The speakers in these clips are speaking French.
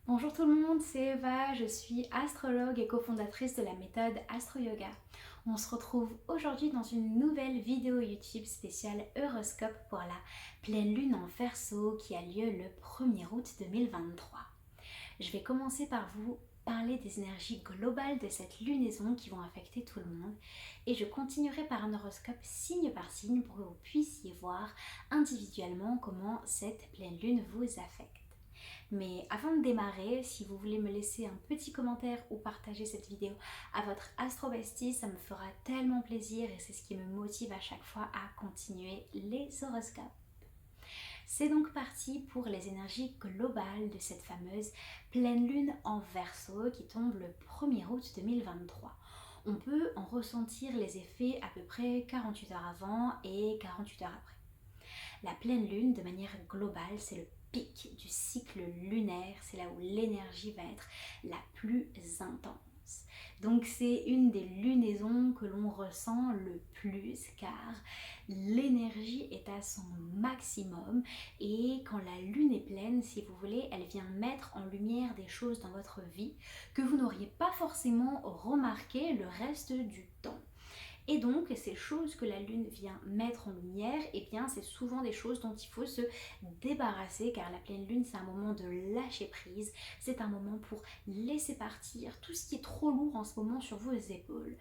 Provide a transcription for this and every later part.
Bonjour tout le monde, c'est Eva, je suis astrologue et cofondatrice de la méthode Astro Yoga. On se retrouve aujourd'hui dans une nouvelle vidéo YouTube spéciale horoscope pour la pleine lune en Verseau qui a lieu le 1er août 2023. Je vais commencer par vous parler des énergies globales de cette lunaison qui vont affecter tout le monde et je continuerai par un horoscope signe par signe pour que vous puissiez voir individuellement comment cette pleine lune vous affecte. Mais avant de démarrer, si vous voulez me laisser un petit commentaire ou partager cette vidéo à votre astrobestie, ça me fera tellement plaisir et c'est ce qui me motive à chaque fois à continuer les horoscopes. C'est donc parti pour les énergies globales de cette fameuse pleine lune en Verseau qui tombe le 1er août 2023. On peut en ressentir les effets à peu près 48 heures avant et 48 heures après. La pleine lune, de manière globale, c'est le pic du cycle lunaire, c'est là où l'énergie va être la plus intense. Donc c'est une des lunaisons que l'on ressent le plus car l'énergie est à son maximum et quand la lune est pleine, si vous voulez, elle vient mettre en lumière des choses dans votre vie que vous n'auriez pas forcément remarqué le reste du temps. Et donc, ces choses que la Lune vient mettre en lumière, eh bien, c'est souvent des choses dont il faut se débarrasser, car la pleine Lune, c'est un moment de lâcher prise, c'est un moment pour laisser partir tout ce qui est trop lourd en ce moment sur vos épaules.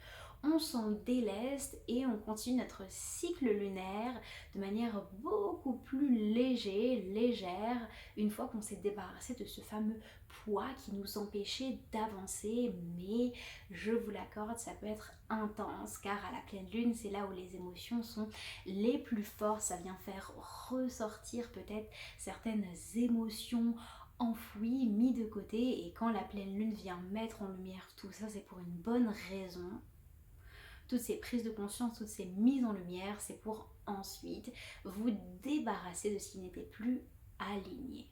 On s'en déleste et on continue notre cycle lunaire de manière beaucoup plus légère, une fois qu'on s'est débarrassé de ce fameux poids qui nous empêchait d'avancer, mais je vous l'accorde, ça peut être intense car à la pleine lune, c'est là où les émotions sont les plus fortes, ça vient faire ressortir peut-être certaines émotions enfouies, mises de côté et quand la pleine lune vient mettre en lumière tout ça, c'est pour une bonne raison. Toutes ces prises de conscience, toutes ces mises en lumière, c'est pour ensuite vous débarrasser de ce qui n'était plus aligné.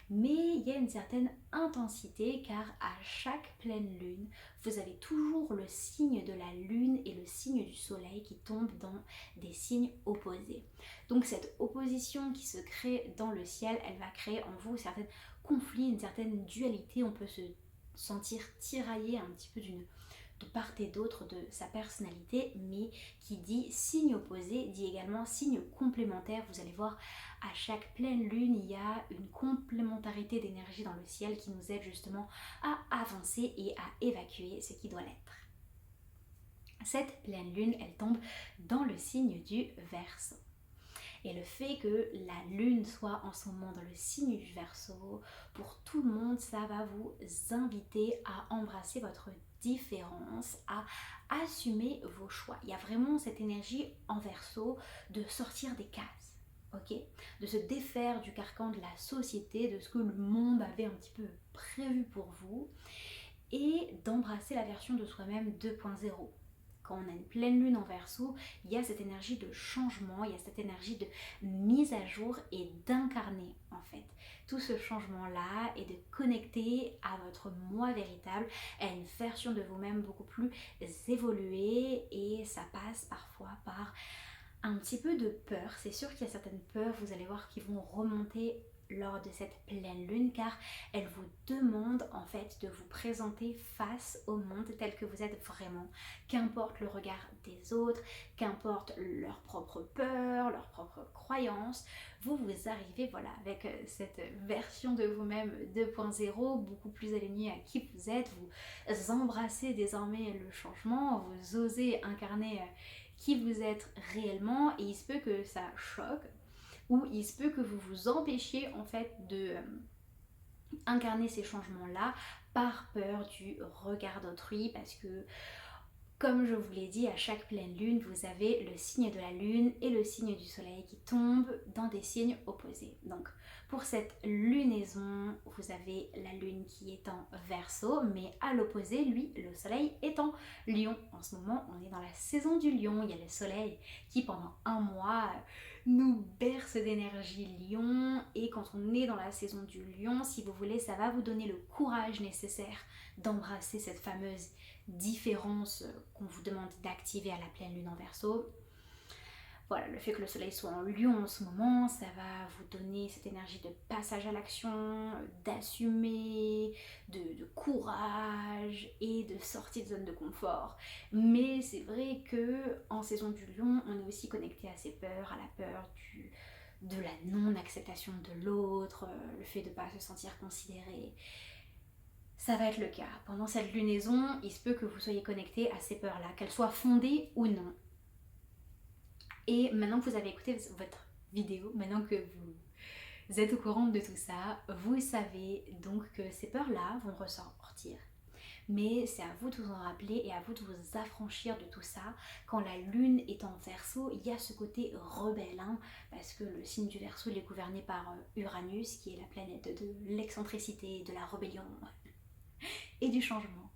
Mais il y a une certaine intensité car à chaque pleine lune, vous avez toujours le signe de la lune et le signe du soleil qui tombent dans des signes opposés. Donc cette opposition qui se crée dans le ciel, elle va créer en vous certains conflits, une certaine dualité. On peut se sentir tiraillé un petit peu de part et d'autre de sa personnalité, mais qui dit signe opposé dit également signe complémentaire. Vous allez voir, à chaque pleine lune, il y a une complémentarité d'énergie dans le ciel qui nous aide justement à avancer et à évacuer ce qui doit l'être. Cette pleine lune, elle tombe dans le signe du Verseau. Et le fait que la lune soit en ce moment dans le signe du Verseau, pour tout le monde, ça va vous inviter à embrasser votre différence, à assumer vos choix. Il y a vraiment cette énergie en Verseau de sortir des cases. Ok, de se défaire du carcan de la société, de ce que le monde avait un petit peu prévu pour vous et d'embrasser la version de soi-même 2.0. Quand on a une pleine lune en Verseau, il y a cette énergie de changement, il y a cette énergie de mise à jour et d'incarner en fait tout ce changement-là et de connecter à votre moi véritable, à une version de vous-même beaucoup plus évoluée et ça passe parfois par un petit peu de peur. C'est sûr qu'il y a certaines peurs, vous allez voir, qui vont remonter lors de cette pleine lune car elle vous demande en fait de vous présenter face au monde tel que vous êtes vraiment, qu'importe le regard des autres, qu'importe leurs propres peurs, leurs propres croyances, vous arrivez voilà avec cette version de vous-même 2.0 beaucoup plus alignée à qui vous êtes, vous embrassez désormais le changement, vous osez incarner qui vous êtes réellement et il se peut que ça choque ou il se peut que vous vous empêchiez en fait de incarner ces changements là par peur du regard d'autrui parce que comme je vous l'ai dit, à chaque pleine lune, vous avez le signe de la lune et le signe du soleil qui tombent dans des signes opposés. Donc, pour cette lunaison, vous avez la lune qui est en Verseau, mais à l'opposé, lui, le soleil est en Lion. En ce moment, on est dans la saison du Lion. Il y a le soleil qui, pendant un mois, nous berce d'énergie Lion. Et quand on est dans la saison du Lion, si vous voulez, ça va vous donner le courage nécessaire d'embrasser cette fameuse différence qu'on vous demande d'activer à la pleine lune en Verseau. Voilà, le fait que le soleil soit en Lion en ce moment, ça va vous donner cette énergie de passage à l'action, d'assumer, de courage et de sortie de zone de confort. Mais c'est vrai que en saison du Lion, on est aussi connecté à ces peurs, à la peur de la non-acceptation de l'autre, le fait de ne pas se sentir considéré. Ça va être le cas. Pendant cette lunaison, il se peut que vous soyez connecté à ces peurs-là, qu'elles soient fondées ou non. Et maintenant que vous avez écouté votre vidéo, maintenant que vous êtes au courant de tout ça, vous savez donc que ces peurs-là vont ressortir. Mais c'est à vous de vous en rappeler et à vous de vous affranchir de tout ça. Quand la lune est en Verseau, il y a ce côté rebelle, hein, parce que le signe du Verseau il est gouverné par Uranus, qui est la planète de l'excentricité, de la rébellion et du changement.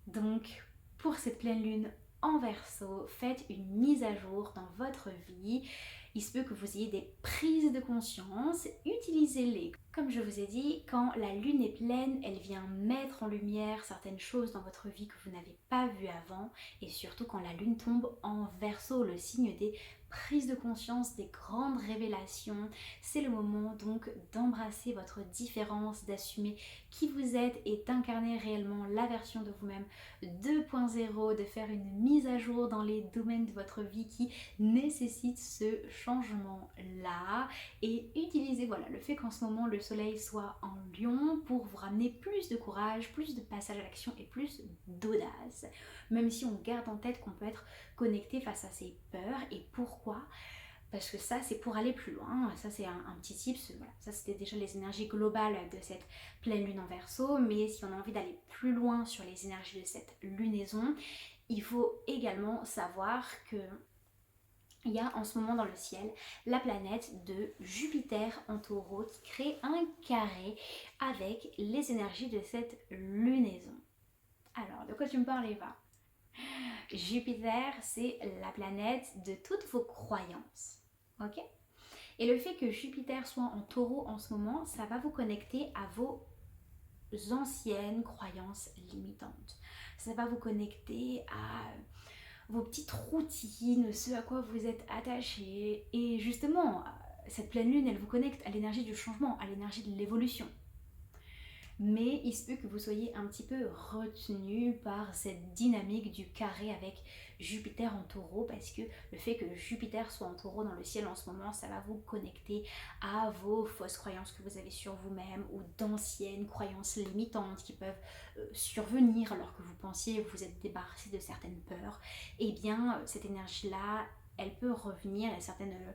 Donc, pour cette pleine lune en Verseau, faites une mise à jour dans votre vie. Il se peut que vous ayez des prises de conscience, utilisez-les. Comme je vous ai dit, quand la lune est pleine, elle vient mettre en lumière certaines choses dans votre vie que vous n'avez pas vues avant, et surtout quand la lune tombe en Verseau, le signe des prises de conscience, des grandes révélations. C'est le moment donc d'embrasser votre différence, d'assumer qui vous êtes et d'incarner réellement la version de vous-même 2.0, de faire une mise à jour dans les domaines de votre vie qui nécessitent ce changement-là, et utilisez voilà, le fait qu'en ce moment le soleil soit en Lion pour vous ramener plus de courage, plus de passage à l'action et plus d'audace, même si on garde en tête qu'on peut être connecté face à ses peurs. Et pourquoi ? Parce que ça c'est pour aller plus loin, ça c'est un petit tips, voilà. Ça c'était déjà les énergies globales de cette pleine lune en Verseau, mais si on a envie d'aller plus loin sur les énergies de cette lunaison, il faut également savoir que il y a en ce moment dans le ciel la planète de Jupiter en Taureau qui crée un carré avec les énergies de cette lunaison. Alors, de quoi tu me parles, Eva ? Jupiter, c'est la planète de toutes vos croyances. Ok ? Et le fait que Jupiter soit en Taureau en ce moment, ça va vous connecter à vos anciennes croyances limitantes. Ça va vous connecter à vos petites routines, ce à quoi vous êtes attaché. Et justement, cette pleine lune, elle vous connecte à l'énergie du changement, à l'énergie de l'évolution. Mais il se peut que vous soyez un petit peu retenu par cette dynamique du carré avec Jupiter en Taureau, parce que le fait que Jupiter soit en Taureau dans le ciel en ce moment, ça va vous connecter à vos fausses croyances que vous avez sur vous-même, ou d'anciennes croyances limitantes qui peuvent survenir alors que vous pensiez vous êtes débarrassé de certaines peurs. Et bien cette énergie-là, elle peut revenir à certaines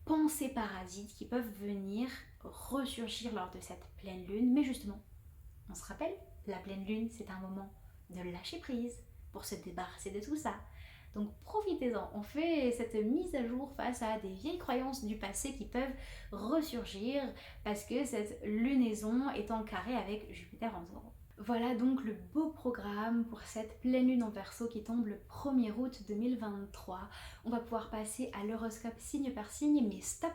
pensées parasites qui peuvent venir ressurgir lors de cette pleine lune. Mais justement, on se rappelle, la pleine lune, c'est un moment de lâcher prise pour se débarrasser de tout ça. Donc profitez-en, on fait cette mise à jour face à des vieilles croyances du passé qui peuvent ressurgir parce que cette lunaison est en carré avec Jupiter en Taureau. Voilà donc le beau programme pour cette pleine lune en Verseau qui tombe le 1er août 2023. On va pouvoir passer à l'horoscope signe par signe, mais stop!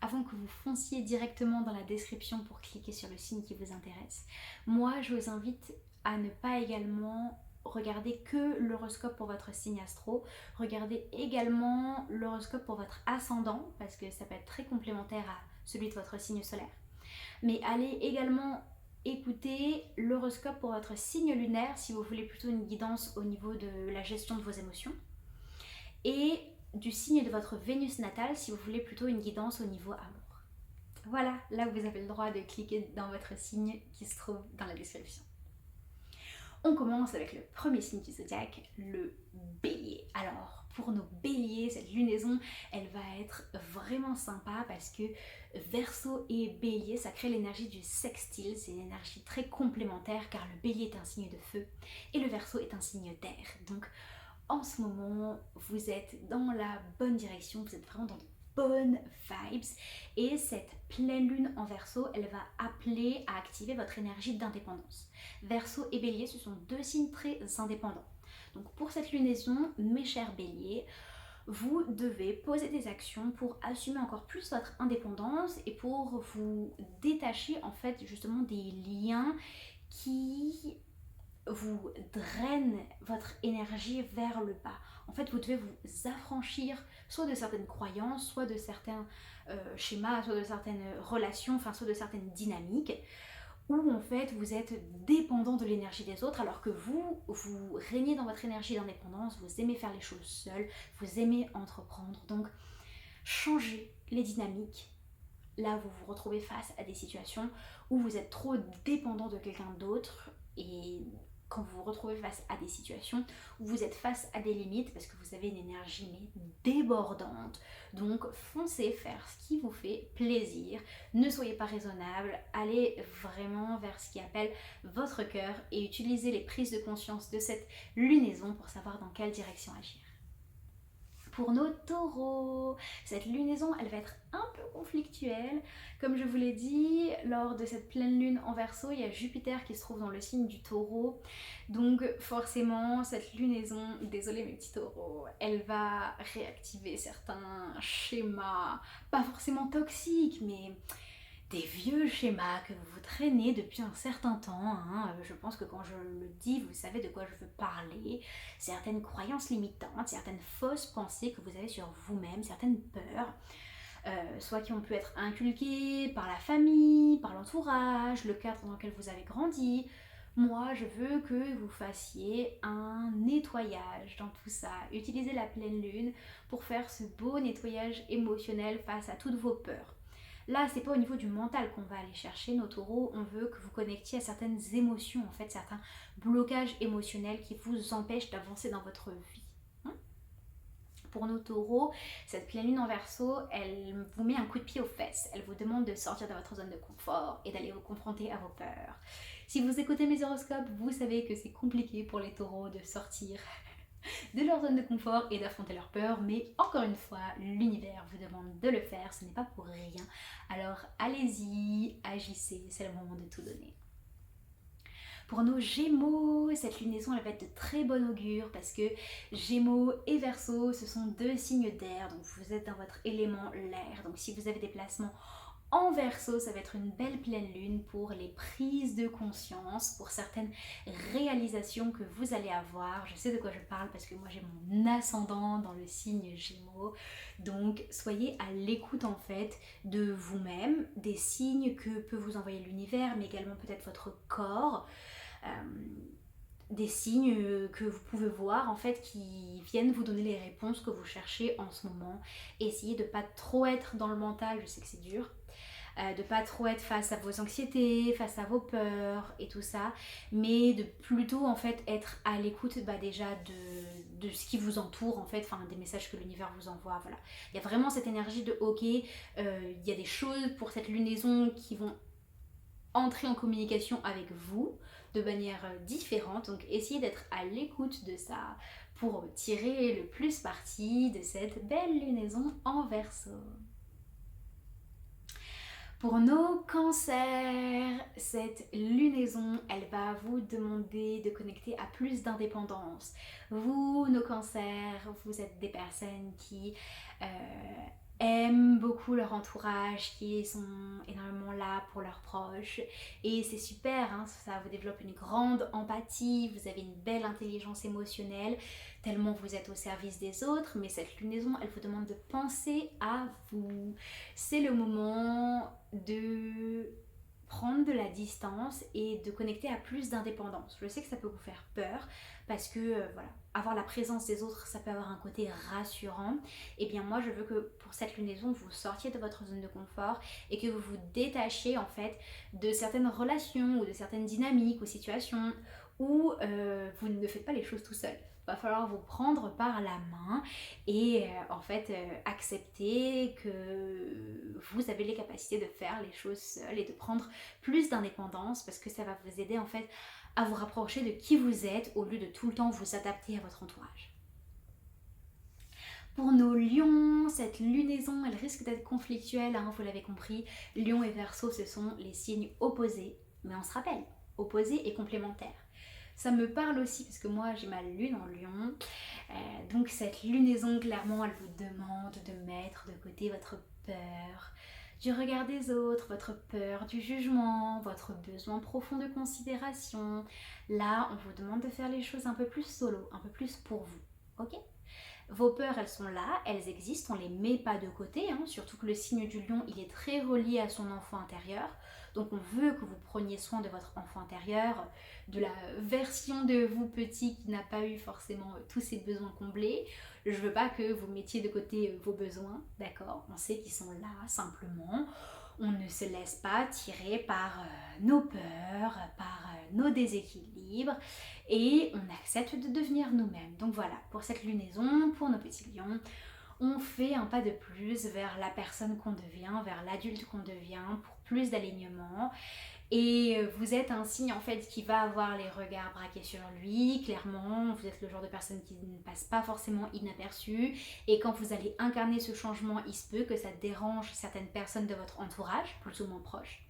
Avant que vous fonciez directement dans la description pour cliquer sur le signe qui vous intéresse, moi je vous invite à ne pas également regarder que l'horoscope pour votre signe astro, regardez également l'horoscope pour votre ascendant parce que ça peut être très complémentaire à celui de votre signe solaire. Mais allez également écouter l'horoscope pour votre signe lunaire si vous voulez plutôt une guidance au niveau de la gestion de vos émotions, et du signe de votre Vénus natale si vous voulez plutôt une guidance au niveau amour. Voilà, là vous avez le droit de cliquer dans votre signe qui se trouve dans la description. On commence avec le premier signe du zodiaque, le Bélier. Alors, pour nos Béliers, cette lunaison, elle va être vraiment sympa parce que Verseau et Bélier, ça crée l'énergie du sextile. C'est une énergie très complémentaire car le Bélier est un signe de feu et le Verseau est un signe d'air. Donc, en ce moment, vous êtes dans la bonne direction, vous êtes vraiment dans de bonnes vibes, et cette pleine lune en Verseau, elle va appeler à activer votre énergie d'indépendance. Verseau et Bélier, ce sont deux signes très indépendants. Donc pour cette lunaison, mes chers Béliers, vous devez poser des actions pour assumer encore plus votre indépendance et pour vous détacher en fait justement des liens qui vous draine votre énergie vers le bas. En fait, vous devez vous affranchir soit de certaines croyances, soit de certains schémas, soit de certaines relations, enfin soit de certaines dynamiques, où en fait vous êtes dépendant de l'énergie des autres, alors que vous régnez dans votre énergie d'indépendance, vous aimez faire les choses seul, vous aimez entreprendre. Donc changez les dynamiques. Là, vous vous retrouvez face à des situations où vous êtes trop dépendant de quelqu'un d'autre, et quand vous vous retrouvez face à des situations où vous êtes face à des limites parce que vous avez une énergie mais débordante, donc foncez faire ce qui vous fait plaisir, ne soyez pas raisonnable, allez vraiment vers ce qui appelle votre cœur et utilisez les prises de conscience de cette lunaison pour savoir dans quelle direction agir. Pour nos taureaux, cette lunaison, elle va être un peu conflictuelle. Comme je vous l'ai dit, lors de cette pleine lune en Verseau, il y a Jupiter qui se trouve dans le signe du taureau. Donc forcément, cette lunaison, désolé mes petits taureaux, elle va réactiver certains schémas, pas forcément toxiques, mais des vieux schémas que vous traînez depuis un certain temps. Je pense que quand je le dis, vous savez de quoi je veux parler. Certaines croyances limitantes, certaines fausses pensées que vous avez sur vous-même, certaines peurs, soit qui ont pu être inculquées par la famille, par l'entourage, le cadre dans lequel vous avez grandi. Moi, je veux que vous fassiez un nettoyage dans tout ça. Utilisez la pleine lune pour faire ce beau nettoyage émotionnel face à toutes vos peurs. Là, c'est pas au niveau du mental qu'on va aller chercher nos taureaux, on veut que vous connectiez à certaines émotions, en fait, certains blocages émotionnels qui vous empêchent d'avancer dans votre vie. Pour nos taureaux, cette pleine lune en Verseau, elle vous met un coup de pied aux fesses, elle vous demande de sortir de votre zone de confort et d'aller vous confronter à vos peurs. Si vous écoutez mes horoscopes, vous savez que c'est compliqué pour les taureaux de sortir de leur zone de confort et d'affronter leurs peurs, mais encore une fois, l'univers vous demande de le faire, ce n'est pas pour rien. Alors allez-y, agissez, c'est le moment de tout donner. Pour nos Gémeaux, cette lunaison elle va être de très bon augure parce que Gémeaux et Verseau, ce sont deux signes d'air, donc vous êtes dans votre élément l'air. Donc si vous avez des placements en Verseau, ça va être une belle pleine lune pour les prises de conscience, pour certaines réalisations que vous allez avoir. Je sais de quoi je parle parce que moi j'ai mon ascendant dans le signe Gémeaux. Donc soyez à l'écoute en fait de vous-même, des signes que peut vous envoyer l'univers, mais également peut-être votre corps. Des signes que vous pouvez voir en fait qui viennent vous donner les réponses que vous cherchez en ce moment. Essayez de pas trop être dans le mental, je sais que c'est dur, de pas trop être face à vos anxiétés, face à vos peurs et tout ça, mais de plutôt en fait être à l'écoute déjà de ce qui vous entoure en fait, enfin des messages que l'univers vous envoie, voilà. Il y a vraiment cette énergie de ok, il y a des choses pour cette lunaison qui vont entrer en communication avec vous de manière différente, donc essayez d'être à l'écoute de ça pour tirer le plus parti de cette belle lunaison en Verseau. Pour nos cancers, cette lunaison, elle va vous demander de connecter à plus d'indépendance. Vous, nos cancers, vous êtes des personnes qui aiment beaucoup leur entourage, qui sont énormément là pour leurs proches. Et c'est super, ça vous développe une grande empathie, vous avez une belle intelligence émotionnelle, tellement vous êtes au service des autres. Mais cette lunaison, elle vous demande de penser à vous. C'est le moment de prendre de la distance et de connecter à plus d'indépendance. Je sais que ça peut vous faire peur parce que voilà, avoir la présence des autres, ça peut avoir un côté rassurant. Et bien moi, je veux que pour cette lunaison, vous sortiez de votre zone de confort et que vous vous détachiez en fait de certaines relations ou de certaines dynamiques ou situations où vous ne faites pas les choses tout seul. Va falloir vous prendre par la main et en fait accepter que vous avez les capacités de faire les choses seul et de prendre plus d'indépendance, parce que ça va vous aider en fait à vous rapprocher de qui vous êtes au lieu de tout le temps vous adapter à votre entourage. Pour nos lions, cette lunaison, elle risque d'être conflictuelle, vous l'avez compris. Lion et Verseau, ce sont les signes opposés, mais on se rappelle, opposés et complémentaires. Ça me parle aussi parce que moi j'ai ma lune en lion, donc cette lunaison clairement elle vous demande de mettre de côté votre peur, du regard des autres, votre peur du jugement, votre besoin profond de considération. Là, on vous demande de faire les choses un peu plus solo, un peu plus pour vous. Ok? Vos peurs, elles sont là, elles existent, on les met pas de côté, hein, surtout que le signe du lion, il est très relié à son enfant intérieur. Donc on veut que vous preniez soin de votre enfant intérieur, de la version de vous petit qui n'a pas eu forcément tous ses besoins comblés. Je veux pas que vous mettiez de côté vos besoins, d'accord? On sait qu'ils sont là simplement. On ne se laisse pas tirer par nos peurs, par nos déséquilibres et on accepte de devenir nous-mêmes. Donc voilà, pour cette lunaison, pour nos petits lions, on fait un pas de plus vers la personne qu'on devient, vers l'adulte qu'on devient, pour plus d'alignement. Et vous êtes un signe en fait qui va avoir les regards braqués sur lui, clairement, vous êtes le genre de personne qui ne passe pas forcément inaperçue et quand vous allez incarner ce changement, il se peut que ça dérange certaines personnes de votre entourage, plus ou moins proches.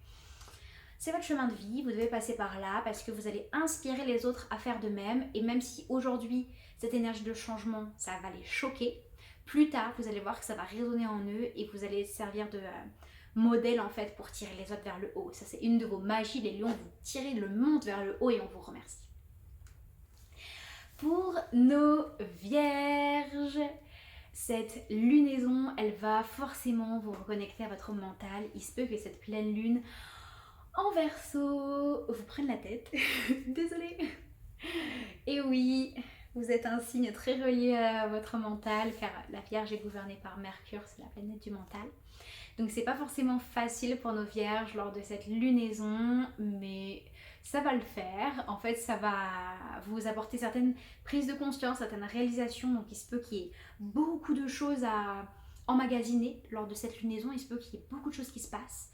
C'est votre chemin de vie, vous devez passer par là parce que vous allez inspirer les autres à faire de même et même si aujourd'hui cette énergie de changement, ça va les choquer, plus tard vous allez voir que ça va résonner en eux et vous allez servir de modèle en fait pour tirer les autres vers le haut. Ça c'est une de vos magies, les lions, vous tirez le monde vers le haut et on vous remercie. Pour nos vierges, cette lunaison, elle va forcément vous reconnecter à votre mental. Il se peut que cette pleine lune en Verseau vous prenne la tête. Désolée. Et oui, vous êtes un signe très relié à votre mental car la Vierge est gouvernée par Mercure, c'est la planète du mental. Donc c'est pas forcément facile pour nos vierges lors de cette lunaison, mais ça va le faire. En fait, ça va vous apporter certaines prises de conscience, certaines réalisations. Donc il se peut qu'il y ait beaucoup de choses à emmagasiner lors de cette lunaison. Il se peut qu'il y ait beaucoup de choses qui se passent.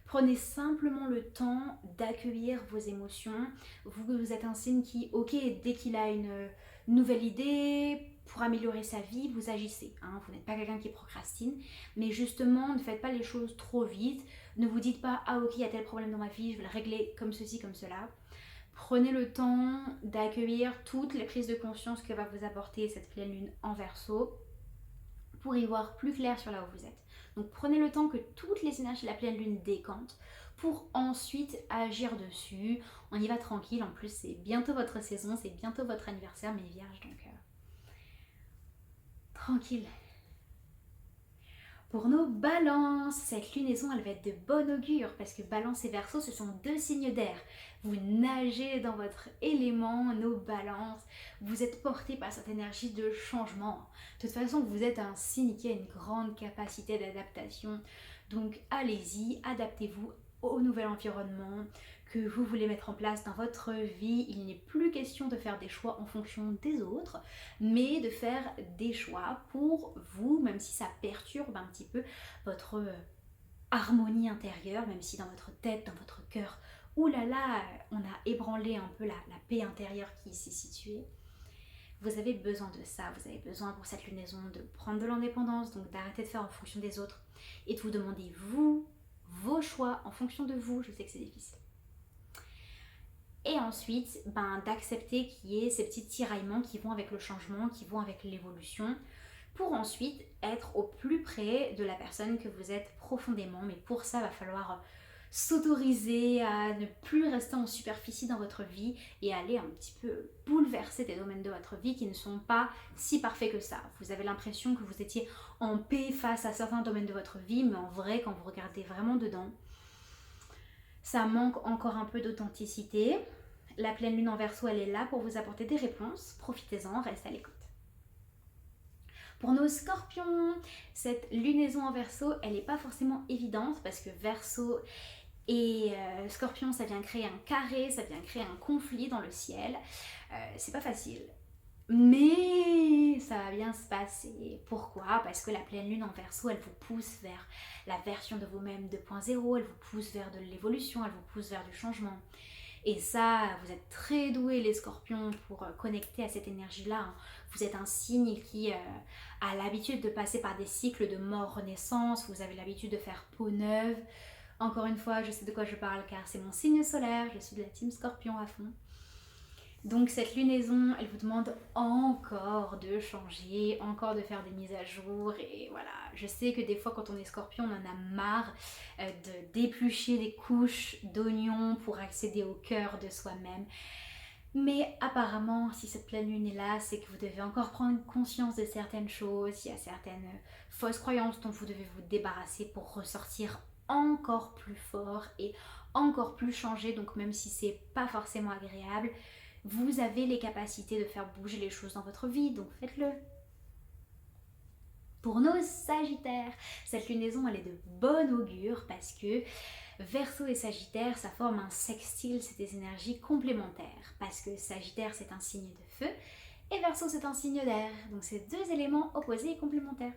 Prenez simplement le temps d'accueillir vos émotions. Vous êtes un signe qui, ok, dès qu'il a une nouvelle idée pour améliorer sa vie, vous agissez. Hein. Vous n'êtes pas quelqu'un qui procrastine, mais justement, ne faites pas les choses trop vite. Ne vous dites pas, ah ok, il y a tel problème dans ma vie, je vais le régler comme ceci, comme cela. Prenez le temps d'accueillir toutes les prises de conscience que va vous apporter cette pleine lune en Verseau pour y voir plus clair sur là où vous êtes. Donc prenez le temps que toutes les énergies de la pleine lune décantent pour ensuite agir dessus. On y va tranquille, en plus c'est bientôt votre saison, c'est bientôt votre anniversaire mes vierges, donc tranquille. Pour nos balances, cette lunaison elle va être de bon augure parce que balance et verseau ce sont deux signes d'air. Vous nagez dans votre élément, nos balances, vous êtes portés par cette énergie de changement. De toute façon vous êtes un signe qui a une grande capacité d'adaptation. Donc allez-y, adaptez-vous au nouvel environnement que vous voulez mettre en place dans votre vie. Il n'est plus question de faire des choix en fonction des autres, mais de faire des choix pour vous, même si ça perturbe un petit peu votre harmonie intérieure, même si dans votre tête, dans votre cœur, oulala, on a ébranlé un peu la paix intérieure qui s'est située. Vous avez besoin de ça, vous avez besoin pour cette lunaison de prendre de l'indépendance, donc d'arrêter de faire en fonction des autres et de vous demander vous, vos choix en fonction de vous. Je sais que c'est difficile. Et ensuite, d'accepter qu'il y ait ces petits tiraillements qui vont avec le changement, qui vont avec l'évolution, pour ensuite être au plus près de la personne que vous êtes profondément. Mais pour ça, il va falloir s'autoriser à ne plus rester en superficie dans votre vie et aller un petit peu bouleverser des domaines de votre vie qui ne sont pas si parfaits que ça. Vous avez l'impression que vous étiez en paix face à certains domaines de votre vie, mais en vrai, quand vous regardez vraiment dedans, ça manque encore un peu d'authenticité. La pleine lune en Verseau, elle est là pour vous apporter des réponses. Profitez-en, restez à l'écoute. Pour nos scorpions, cette lunaison en Verseau, elle n'est pas forcément évidente parce que Verseau et Scorpion, ça vient créer un carré, ça vient créer un conflit dans le ciel. C'est pas facile. Mais ça va bien se passer. Pourquoi? Parce que la pleine lune en Verseau, elle vous pousse vers la version de vous-même 2.0, elle vous pousse vers de l'évolution, elle vous pousse vers du changement. Et ça, vous êtes très doués les scorpions pour connecter à cette énergie-là. Vous êtes un signe qui a l'habitude de passer par des cycles de mort-renaissance, vous avez l'habitude de faire peau neuve. Encore une fois, je sais de quoi je parle car c'est mon signe solaire, je suis de la team scorpion à fond. Donc cette lunaison, elle vous demande encore de changer, encore de faire des mises à jour. Et voilà, je sais que des fois quand on est scorpion, on en a marre de d'éplucher des couches d'oignons pour accéder au cœur de soi-même. Mais apparemment, si cette pleine lune est là, c'est que vous devez encore prendre conscience de certaines choses. Il y a certaines fausses croyances dont vous devez vous débarrasser pour ressortir encore plus fort et encore plus changé. Donc même si c'est pas forcément agréable, vous avez les capacités de faire bouger les choses dans votre vie, donc faites-le. Pour nos Sagittaires, cette lunaison elle est de bon augure parce que Verseau et Sagittaire ça forme un sextile, c'est des énergies complémentaires parce que Sagittaire c'est un signe de feu et Verseau c'est un signe d'air, donc c'est deux éléments opposés et complémentaires.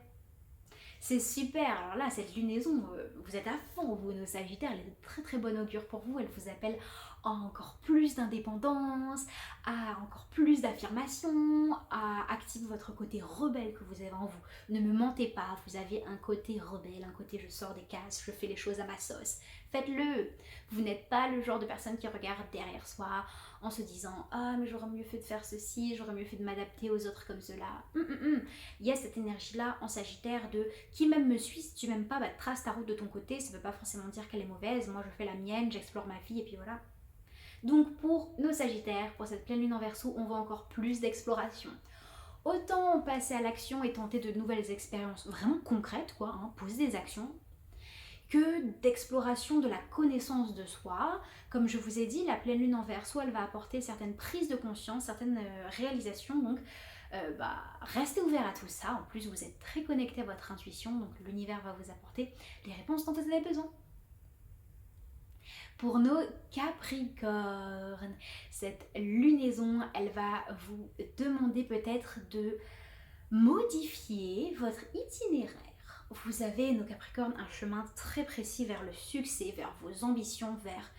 C'est super, alors là cette lunaison, vous êtes à fond, vous nos Sagittaires, elle est de très très bonne augure pour vous, elle vous appelle à encore plus d'indépendance, à encore plus d'affirmation, à activer votre côté rebelle que vous avez en vous. Ne me mentez pas, vous avez un côté rebelle, un côté je sors des cases, je fais les choses à ma sauce. Faites-le. Vous n'êtes pas le genre de personne qui regarde derrière soi en se disant ah mais j'aurais mieux fait de faire ceci, j'aurais mieux fait de m'adapter aux autres comme cela. Il y a cette énergie là en Sagittaire de qui même me suit, si tu m'aimes pas, bah, trace ta route de ton côté, ça veut pas forcément dire qu'elle est mauvaise, moi je fais la mienne, j'explore ma vie et puis voilà. Donc pour nos Sagittaires, pour cette pleine lune en Verseau, on voit encore plus d'exploration. Autant passer à l'action et tenter de nouvelles expériences vraiment concrètes, quoi, hein, poser des actions, que d'exploration de la connaissance de soi. Comme je vous ai dit, la pleine lune en Verseau, elle va apporter certaines prises de conscience, certaines réalisations, donc restez ouvert à tout ça. En plus, vous êtes très connecté à votre intuition, donc l'univers va vous apporter les réponses dont vous avez besoin. Pour nos Capricornes, cette lunaison, elle va vous demander peut-être de modifier votre itinéraire. Vous avez, nos Capricornes, un chemin très précis vers le succès, vers vos ambitions, vers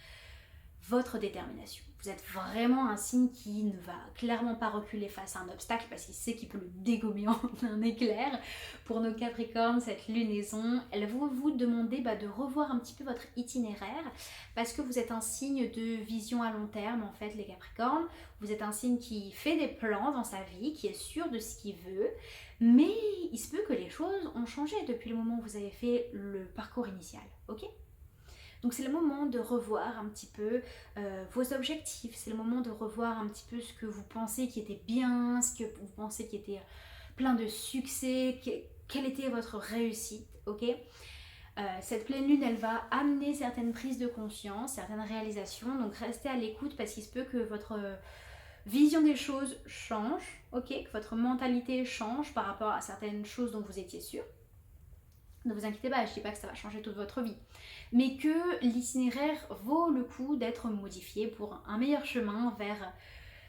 votre détermination. Vous êtes vraiment un signe qui ne va clairement pas reculer face à un obstacle parce qu'il sait qu'il peut le dégommer en un éclair. Pour nos Capricornes, cette lunaison, elle va vous demander de revoir un petit peu votre itinéraire parce que vous êtes un signe de vision à long terme en fait les Capricornes. Vous êtes un signe qui fait des plans dans sa vie, qui est sûr de ce qu'il veut, mais il se peut que les choses ont changé depuis le moment où vous avez fait le parcours initial, ok ? Donc c'est le moment de revoir un petit peu vos objectifs, c'est le moment de revoir un petit peu ce que vous pensez qui était bien, ce que vous pensez qui était plein de succès, quelle était votre réussite, ok ? Cette pleine lune, elle va amener certaines prises de conscience, certaines réalisations, donc restez à l'écoute parce qu'il se peut que votre vision des choses change, ok ? Que votre mentalité change par rapport à certaines choses dont vous étiez sûr. Ne vous inquiétez pas, je ne dis pas que ça va changer toute votre vie, mais que l'itinéraire vaut le coup d'être modifié pour un meilleur chemin vers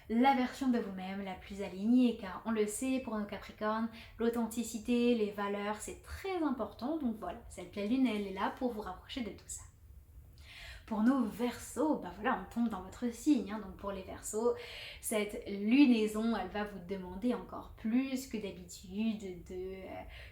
la version de vous-même la plus alignée, car on le sait pour nos Capricornes, l'authenticité, les valeurs, c'est très important, donc voilà, cette pleine lune, elle est là pour vous rapprocher de tout ça. Pour nos Verseaux, voilà, on tombe dans votre signe, hein, donc pour les Verseaux, cette lunaison, elle va vous demander encore plus que d'habitude de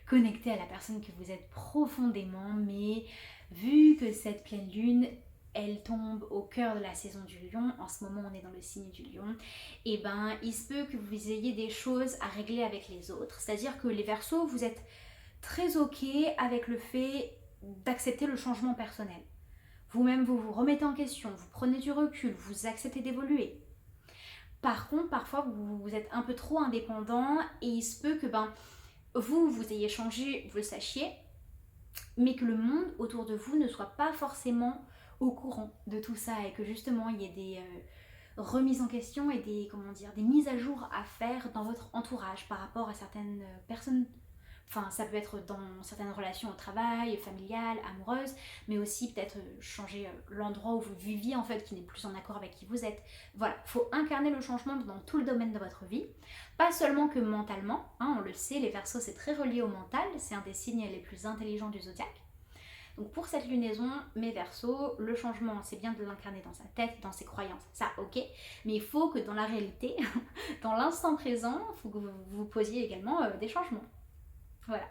connecter à la personne que vous êtes profondément, mais vu que cette pleine lune, elle tombe au cœur de la saison du lion, en ce moment on est dans le signe du lion, et il se peut que vous ayez des choses à régler avec les autres, c'est-à-dire que les Verseaux, vous êtes très ok avec le fait d'accepter le changement personnel. Vous-même, vous vous remettez en question, vous prenez du recul, vous acceptez d'évoluer. Par contre, parfois, vous êtes un peu trop indépendant et il se peut que vous ayez changé, vous le sachiez, mais que le monde autour de vous ne soit pas forcément au courant de tout ça et que justement, il y ait des remises en question et des mises à jour à faire dans votre entourage par rapport à certaines personnes. Enfin, ça peut être dans certaines relations au travail, familiales, amoureuses, mais aussi peut-être changer l'endroit où vous viviez en fait, qui n'est plus en accord avec qui vous êtes. Voilà, il faut incarner le changement dans tout le domaine de votre vie, pas seulement que mentalement, hein, on le sait, les Verseaux c'est très relié au mental, c'est un des signes les plus intelligents du zodiaque. Donc pour cette lunaison, mes Verseaux, le changement, c'est bien de l'incarner dans sa tête, dans ses croyances, ça ok, mais il faut que dans la réalité, dans l'instant présent, il faut que vous posiez également des changements. Voilà.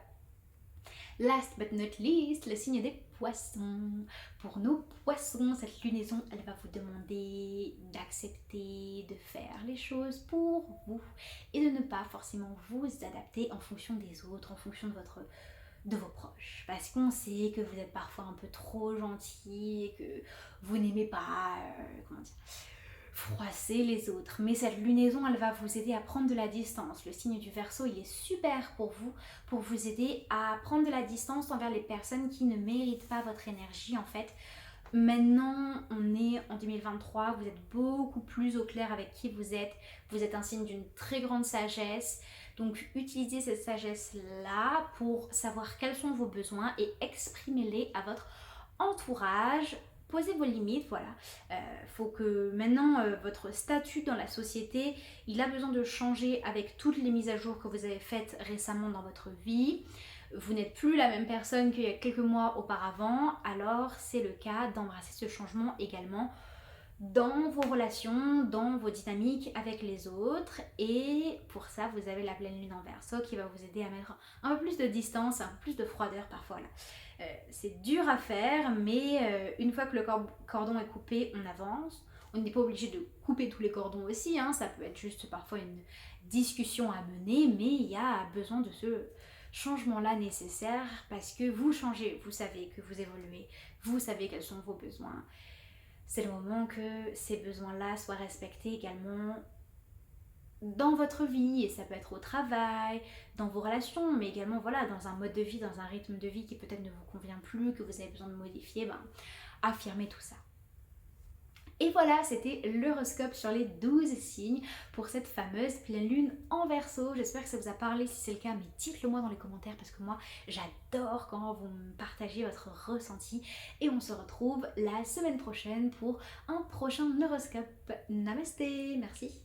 Last but not least, le signe des poissons. Pour nos poissons, cette lunaison, elle va vous demander d'accepter de faire les choses pour vous et de ne pas forcément vous adapter en fonction des autres, en fonction de vos proches, parce qu'on sait que vous êtes parfois un peu trop gentil et que vous n'aimez pas, comment dire, froisser les autres. Mais cette lunaison, elle va vous aider à prendre de la distance. Le signe du Verseau, il est super pour vous aider à prendre de la distance envers les personnes qui ne méritent pas votre énergie en fait. Maintenant, on est en 2023, vous êtes beaucoup plus au clair avec qui vous êtes un signe d'une très grande sagesse, donc utilisez cette sagesse-là pour savoir quels sont vos besoins et exprimez-les à votre entourage. Posez vos limites, voilà. Faut que maintenant votre statut dans la société, il a besoin de changer avec toutes les mises à jour que vous avez faites récemment dans votre vie. Vous n'êtes plus la même personne qu'il y a quelques mois auparavant, alors c'est le cas d'embrasser ce changement également dans vos relations, dans vos dynamiques avec les autres. Et pour ça, vous avez la pleine lune en Verseau qui va vous aider à mettre un peu plus de distance, un peu plus de froideur parfois là. C'est dur à faire, mais une fois que le cordon est coupé, on avance. On n'est pas obligé de couper tous les cordons aussi, hein. Ça peut être juste parfois une discussion à mener, mais il y a besoin de ce changement-là nécessaire parce que vous changez, vous savez que vous évoluez, vous savez quels sont vos besoins. C'est le moment que ces besoins-là soient respectés également dans votre vie, et ça peut être au travail, dans vos relations, mais également voilà, dans un mode de vie, dans un rythme de vie qui peut-être ne vous convient plus, que vous avez besoin de modifier, affirmez tout ça. Et voilà, c'était l'horoscope sur les 12 signes pour cette fameuse pleine lune en Verseau. J'espère que ça vous a parlé. Si c'est le cas, mais dites-le moi dans les commentaires parce que moi, j'adore quand vous me partagez votre ressenti. Et on se retrouve la semaine prochaine pour un prochain horoscope. Namasté, merci.